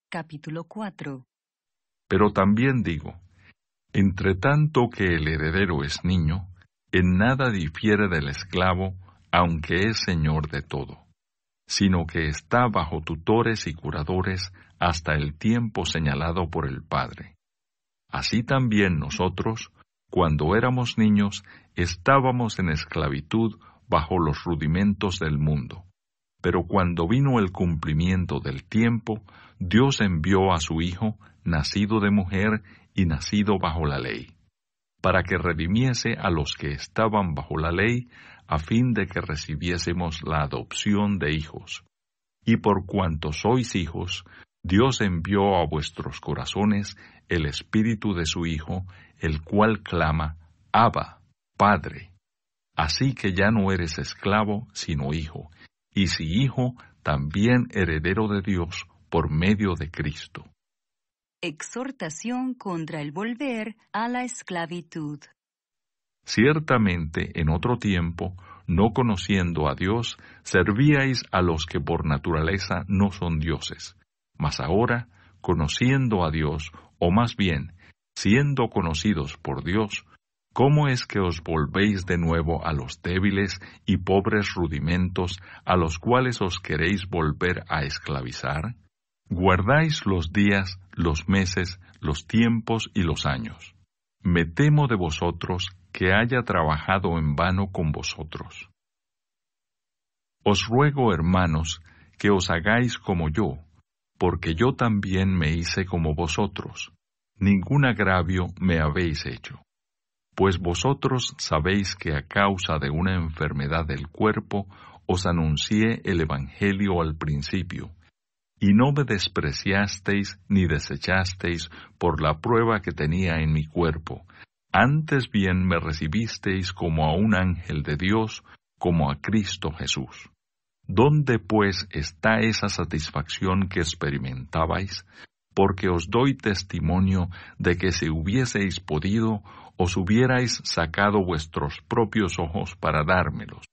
capítulo 4. Pero también digo, entre tanto que el heredero es niño, en nada difiere del esclavo, aunque es señor de todo, sino que está bajo tutores y curadores hasta el tiempo señalado por el Padre. Así también nosotros, cuando éramos niños, estábamos en esclavitud bajo los rudimentos del mundo. Pero cuando vino el cumplimiento del tiempo, Dios envió a su Hijo, nacido de mujer y nacido bajo la ley, para que redimiese a los que estaban bajo la ley, a fin de que recibiésemos la adopción de hijos. Y por cuanto sois hijos, Dios envió a vuestros corazones el Espíritu de su Hijo, el cual clama, Abba, Padre. Así que ya no eres esclavo, sino hijo, y si hijo, también heredero de Dios por medio de Cristo. Exhortación contra el volver a la esclavitud. Ciertamente, en otro tiempo, no conociendo a Dios, servíais a los que por naturaleza no son dioses. Mas ahora, conociendo a Dios, o más bien, siendo conocidos por Dios, ¿cómo es que os volvéis de nuevo a los débiles y pobres rudimentos a los cuales os queréis volver a esclavizar? Guardáis los días, los meses, los tiempos y los años. Me temo de vosotros que haya trabajado en vano con vosotros. Os ruego, hermanos, que os hagáis como yo, porque yo también me hice como vosotros. Ningún agravio me habéis hecho. Pues vosotros sabéis que a causa de una enfermedad del cuerpo os anuncié el Evangelio al principio, y no me despreciasteis ni desechasteis por la prueba que tenía en mi cuerpo. Antes bien me recibisteis como a un ángel de Dios, como a Cristo Jesús. ¿Dónde pues está esa satisfacción que experimentabais? Porque os doy testimonio de que si hubieseis podido, os hubierais sacado vuestros propios ojos para dármelos.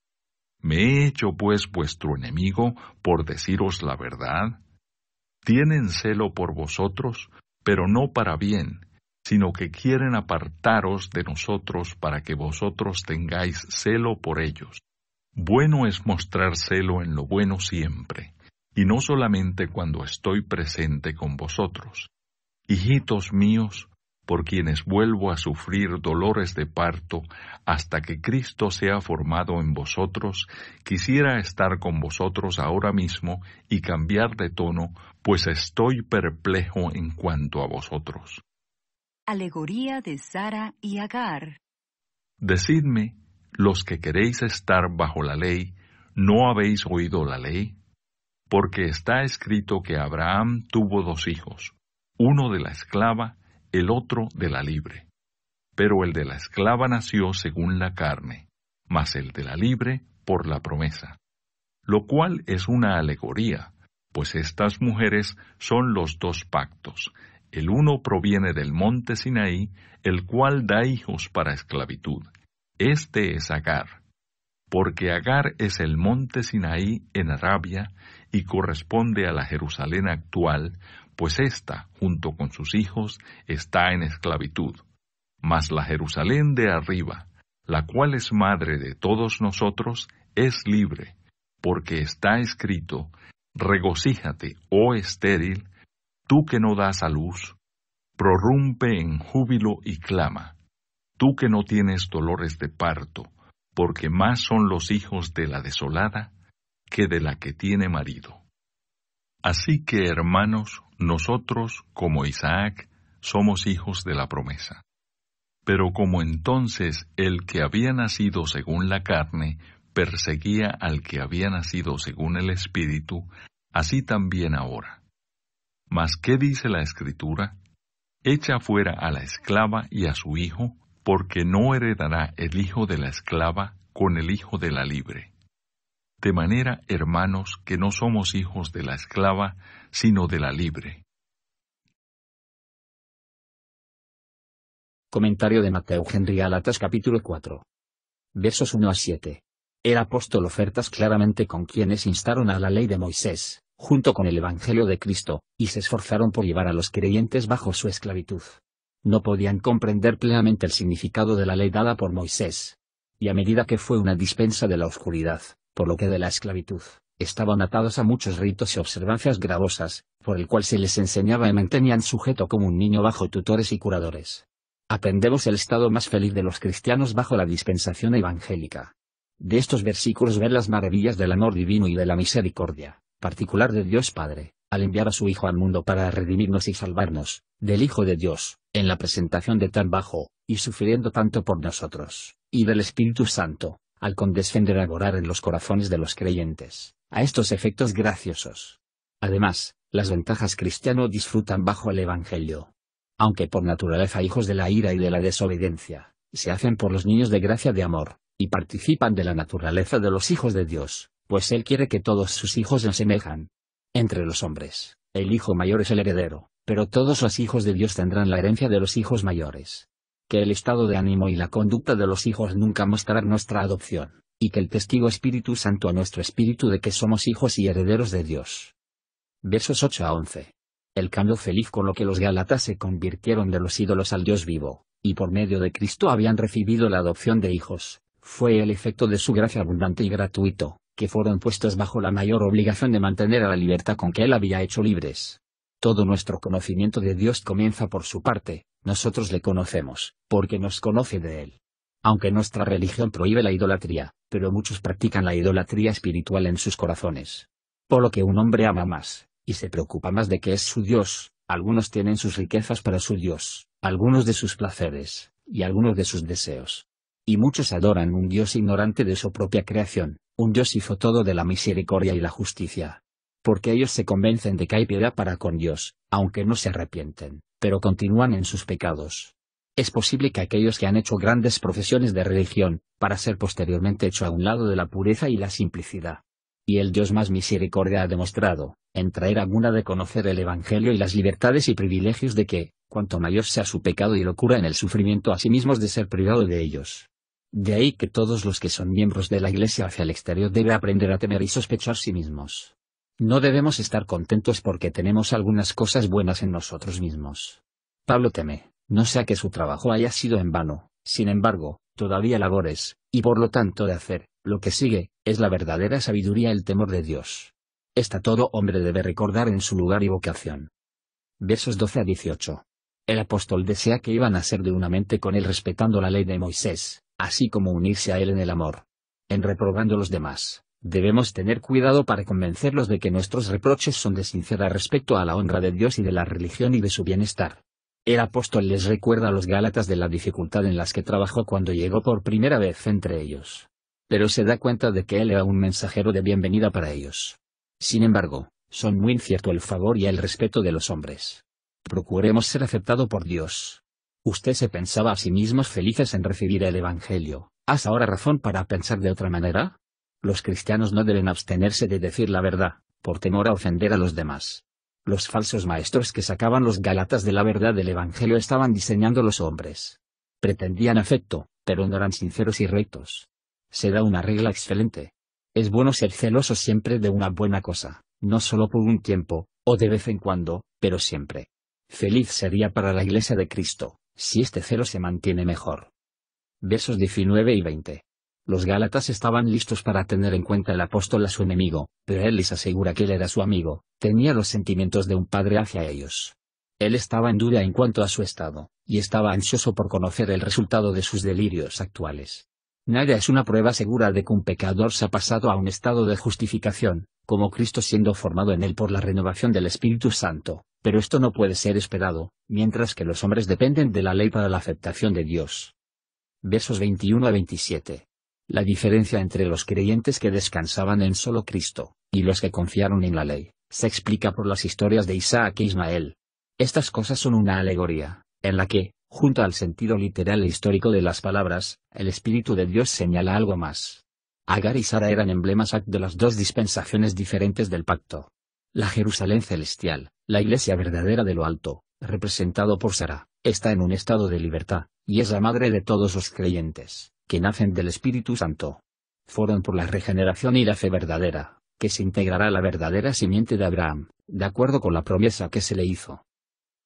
¿Me he hecho pues vuestro enemigo por deciros la verdad? Tienen celo por vosotros, pero no para bien, sino que quieren apartaros de nosotros para que vosotros tengáis celo por ellos. Bueno es mostrar celo en lo bueno siempre, y no solamente cuando estoy presente con vosotros. Hijitos míos, por quienes vuelvo a sufrir dolores de parto hasta que Cristo sea formado en vosotros, quisiera estar con vosotros ahora mismo y cambiar de tono, pues estoy perplejo en cuanto a vosotros. Alegoría de Sara y Agar. Decidme, los que queréis estar bajo la ley, ¿no habéis oído la ley? Porque está escrito que Abraham tuvo 2 hijos, uno de la esclava, el otro de la libre. Pero el de la esclava nació según la carne, mas el de la libre por la promesa. Lo cual es una alegoría, pues estas mujeres son los 2 pactos. El uno proviene del monte Sinaí, el cual da hijos para esclavitud. Este es Agar. Porque Agar es el monte Sinaí en Arabia y corresponde a la Jerusalén actual, pues ésta, junto con sus hijos, está en esclavitud. Mas la Jerusalén de arriba, la cual es madre de todos nosotros, es libre, porque está escrito, regocíjate, oh estéril, tú que no das a luz, prorrumpe en júbilo y clama, tú que no tienes dolores de parto, porque más son los hijos de la desolada que de la que tiene marido. Así que, hermanos, nosotros, como Isaac, somos hijos de la promesa. Pero como entonces el que había nacido según la carne perseguía al que había nacido según el Espíritu, así también ahora. Mas, ¿qué dice la Escritura? Echa fuera a la esclava y a su hijo, porque no heredará el hijo de la esclava con el hijo de la libre. De manera, hermanos, que no somos hijos de la esclava, sino de la libre. Comentario de Mateo Henry Gálatas capítulo 4. Versos 1 a 7. El apóstol ofertas claramente con quienes instaron a la ley de Moisés, junto con el Evangelio de Cristo, y se esforzaron por llevar a los creyentes bajo su esclavitud. No podían comprender plenamente el significado de la ley dada por Moisés. Y a medida que fue una dispensa de la oscuridad, por lo que de la esclavitud, estaban atados a muchos ritos y observancias gravosas, por el cual se les enseñaba y mantenían sujeto como un niño bajo tutores y curadores. Aprendemos el estado más feliz de los cristianos bajo la dispensación evangélica. De estos versículos ver las maravillas del amor divino y de la misericordia particular de Dios Padre, al enviar a su Hijo al mundo para redimirnos y salvarnos, del Hijo de Dios, en la presentación de tan bajo, y sufriendo tanto por nosotros, y del Espíritu Santo, al condescender a morar en los corazones de los creyentes, a estos efectos graciosos. Además, las ventajas cristianos disfrutan bajo el Evangelio. Aunque por naturaleza hijos de la ira y de la desobediencia, se hacen por los niños de gracia de amor, y participan de la naturaleza de los hijos de Dios, pues Él quiere que todos sus hijos se asemejan. Entre los hombres, el hijo mayor es el heredero, pero todos los hijos de Dios tendrán la herencia de los hijos mayores. Que el estado de ánimo y la conducta de los hijos nunca mostrarán nuestra adopción, y que el testigo Espíritu Santo a nuestro espíritu de que somos hijos y herederos de Dios. Versos 8 a 11. El cambio feliz con lo que los gálatas se convirtieron de los ídolos al Dios vivo, y por medio de Cristo habían recibido la adopción de hijos, fue el efecto de su gracia abundante y gratuito, que fueron puestos bajo la mayor obligación de mantener a la libertad con que Él había hecho libres. Todo nuestro conocimiento de Dios comienza por su parte, nosotros le conocemos, porque nos conoce de Él. Aunque nuestra religión prohíbe la idolatría, pero muchos practican la idolatría espiritual en sus corazones. Por lo que un hombre ama más, y se preocupa más de que es su Dios, algunos tienen sus riquezas para su Dios, algunos de sus placeres, y algunos de sus deseos. Y muchos adoran un Dios ignorante de su propia creación. Un Dios hizo todo de la misericordia y la justicia. Porque ellos se convencen de que hay piedad para con Dios, aunque no se arrepienten, pero continúan en sus pecados. Es posible que aquellos que han hecho grandes profesiones de religión, para ser posteriormente hecho a un lado de la pureza y la simplicidad. Y el Dios más misericordia ha demostrado, en traer alguna de conocer el Evangelio y las libertades y privilegios de que, cuanto mayor sea su pecado y locura en el sufrimiento a sí mismos de ser privado de ellos. De ahí que todos los que son miembros de la Iglesia hacia el exterior deben aprender a temer y sospechar sí mismos. No debemos estar contentos porque tenemos algunas cosas buenas en nosotros mismos. Pablo teme, no sea que su trabajo haya sido en vano, sin embargo, todavía labores, y por lo tanto de hacer, lo que sigue, es la verdadera sabiduría el temor de Dios. Esta todo hombre debe recordar en su lugar y vocación. Versos 12 a 18. El apóstol desea que iban a ser de una mente con él respetando la ley de Moisés, así como unirse a él en el amor. En reprobando los demás, debemos tener cuidado para convencerlos de que nuestros reproches son de sincera respecto a la honra de Dios y de la religión y de su bienestar. El apóstol les recuerda a los gálatas de la dificultad en las que trabajó cuando llegó por primera vez entre ellos. Pero se da cuenta de que él era un mensajero de bienvenida para ellos. Sin embargo, son muy incierto el favor y el respeto de los hombres. Procuremos ser aceptado por Dios. Usted se pensaba a sí mismos felices en recibir el Evangelio. ¿Has ahora razón para pensar de otra manera? Los cristianos no deben abstenerse de decir la verdad, por temor a ofender a los demás. Los falsos maestros que sacaban los gálatas de la verdad del Evangelio estaban diseñando los hombres. Pretendían afecto, pero no eran sinceros y rectos. Se da una regla excelente. Es bueno ser celoso siempre de una buena cosa, no solo por un tiempo, o de vez en cuando, pero siempre. Feliz sería para la Iglesia de Cristo, si este celo se mantiene mejor. Versos 19 y 20. Los gálatas estaban listos para tener en cuenta el apóstol a su enemigo, pero él les asegura que él era su amigo, tenía los sentimientos de un padre hacia ellos. Él estaba en duda en cuanto a su estado, y estaba ansioso por conocer el resultado de sus delirios actuales. Nada es una prueba segura de que un pecador se ha pasado a un estado de justificación, como Cristo siendo formado en él por la renovación del Espíritu Santo, pero esto no puede ser esperado, mientras que los hombres dependen de la ley para la aceptación de Dios. Versos 21 a 27. La diferencia entre los creyentes que descansaban en solo Cristo, y los que confiaron en la ley, se explica por las historias de Isaac e Ismael. Estas cosas son una alegoría, en la que, junto al sentido literal e histórico de las palabras, el Espíritu de Dios señala algo más. Agar y Sara eran emblemas de las dos dispensaciones diferentes del pacto. La Jerusalén celestial, la iglesia verdadera de lo alto, representado por Sara, está en un estado de libertad, y es la madre de todos los creyentes, que nacen del Espíritu Santo. Fueron por la regeneración y la fe verdadera, que se integrará a la verdadera simiente de Abraham, de acuerdo con la promesa que se le hizo.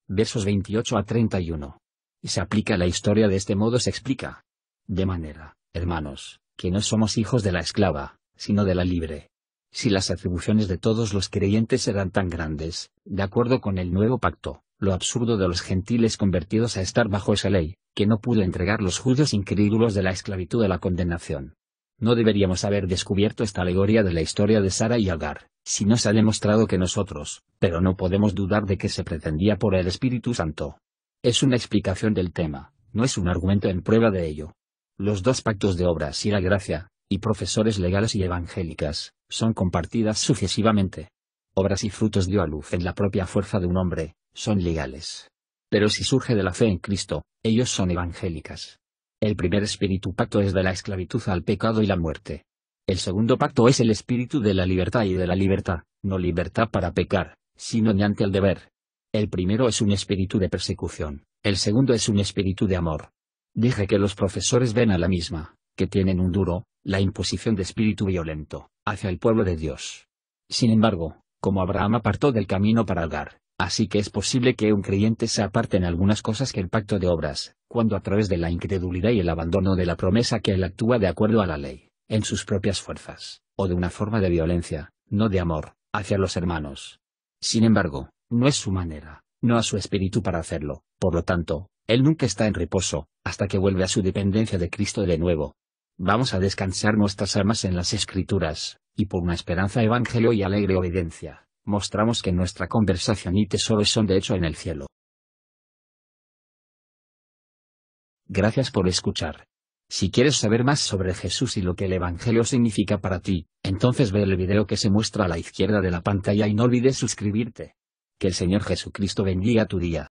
Versos 28 a 31. Y se aplica la historia de este modo se explica. De manera, hermanos, que no somos hijos de la esclava, sino de la libre. Si las atribuciones de todos los creyentes eran tan grandes, de acuerdo con el nuevo pacto, lo absurdo de los gentiles convertidos a estar bajo esa ley, que no pudo entregar los judíos incrédulos de la esclavitud a la condenación. No deberíamos haber descubierto esta alegoría de la historia de Sara y Agar, si no se ha demostrado que nosotros, pero no podemos dudar de que se pretendía por el Espíritu Santo. Es una explicación del tema, no es un argumento en prueba de ello. Los dos pactos de obras y la gracia, y profesores legales y evangélicas, son compartidas sucesivamente. Obras y frutos dio a luz en la propia fuerza de un hombre, son legales. Pero si surge de la fe en Cristo, ellos son evangélicas. El primer espíritu pacto es de la esclavitud al pecado y la muerte. El segundo pacto es el espíritu de la libertad y de la libertad, no libertad para pecar, sino mediante el deber. El primero es un espíritu de persecución, el segundo es un espíritu de amor. Dije que los profesores ven a la misma, que tienen un duro, la imposición de espíritu violento, hacia el pueblo de Dios. Sin embargo, como Abraham apartó del camino para Agar, así que es posible que un creyente se aparte en algunas cosas que el pacto de obras, cuando a través de la incredulidad y el abandono de la promesa que él actúa de acuerdo a la ley, en sus propias fuerzas, o de una forma de violencia, no de amor, hacia los hermanos. Sin embargo, no es su manera, no a su espíritu para hacerlo, por lo tanto, él nunca está en reposo, hasta que vuelve a su dependencia de Cristo de nuevo. Vamos a descansar nuestras almas en las Escrituras, y por una esperanza evangelio y alegre obediencia, mostramos que nuestra conversación y tesoros son de hecho en el cielo. Gracias por escuchar. Si quieres saber más sobre Jesús y lo que el Evangelio significa para ti, entonces ve el video que se muestra a la izquierda de la pantalla y no olvides suscribirte. Que el Señor Jesucristo bendiga tu día.